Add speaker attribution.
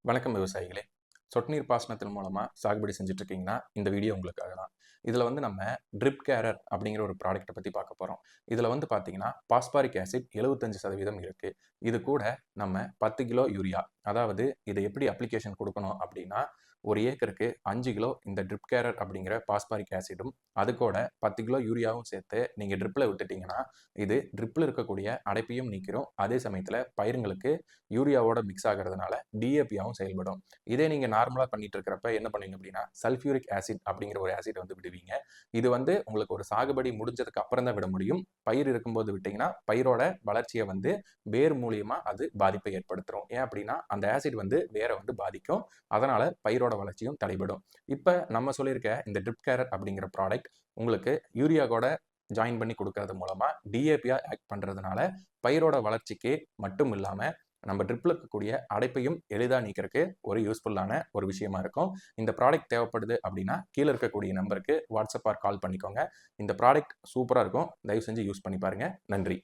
Speaker 1: வணக்கம் விவசாயிகளே. சொட்டு நீர் பாசனத்தின் மூலமாக சாகுபடி செஞ்சுட்டு இருக்கீங்கன்னா இந்த வீடியோ உங்களுக்காக தான். இதில் வந்து நம்ம ட்ரிப் கேரர் அப்படிங்கிற ஒரு ப்ராடக்ட்டை பற்றி பார்க்க போகிறோம். இதில் வந்து பார்த்தீங்கன்னா பாஸ்பாரிக் ஆசிட் 75% இருக்குது. இது கூட நம்ம 10 கிலோ யூரியா, அதாவது இதை எப்படி அப்ளிகேஷன் கொடுக்கணும் அப்படின்னா, ஒரு ஏக்கருக்கு 5 கிலோ இந்த ட்ரிப் கேரர் அப்படிங்கிற பாஸ்பாரிக் ஆசிடும் அது கூட 10 கிலோ யூரியாவும் சேர்த்து நீங்கள் ட்ரிப்பில் விட்டுட்டிங்கன்னா இது ட்ரிப்பில் இருக்கக்கூடிய அடைப்பையும் நீக்கிறோம். அதே சமயத்தில் பயிருங்களுக்கு யூரியாவோட மிக்ஸ் ஆகிறதுனால டிஏபியாகவும் செயல்படும். இதே நீங்கள் நார்மலாக பண்ணிட்டு இருக்கிறப்ப என்ன பண்ணுவீங்க அப்படின்னா சல்ஃபியூரிக் ஆசிட் அப்படிங்கிற ஒரு ஆசிட் வந்து விடுவீங்க. இது வந்து உங்களுக்கு ஒரு சாகுபடி முடிஞ்சதுக்கு அப்புறம் தான் விட முடியும். பயிர் இருக்கும்போது விட்டீங்கன்னா பயிரோட வளர்ச்சியை வந்து வேர் மூலியமா அது பாதிப்பை ஏற்படுத்தும். ஏன் அப்படின்னா அந்த ஆசிட் வந்து வேரை வந்து பாதிக்கும். அதனால பயிரோட வளர்ச்சியும் தடைபடும். இப்போ நம்ம சொல்லியிருக்க இந்த ட்ரிப் கேரர் அப்படிங்கிற ப்ராடக்ட் உங்களுக்கு யூரியா கூட ஜாயின் பண்ணி கொடுக்கறது மூலமா டிஏபியா ஆக்ட் பண்றதுனால பயிரோட வளர்ச்சிக்கு மட்டும் இல்லாம நம்ம ட்ரிப்ல இருக்கக்கூடிய அடைப்பையும் எளிதாக நீக்கிறதுக்கு ஒரு யூஸ்ஃபுல்லான ஒரு விஷயமா இருக்கும். இந்த ப்ராடக்ட் தேவைப்படுது அப்படின்னா கீழே இருக்கக்கூடிய நம்பருக்கு வாட்ஸ்அப் ஆர் கால் பண்ணிக்கோங்க. இந்த ப்ராடக்ட் சூப்பராக இருக்கும். தயவு செஞ்சு யூஸ் பண்ணி பாருங்க. நன்றி.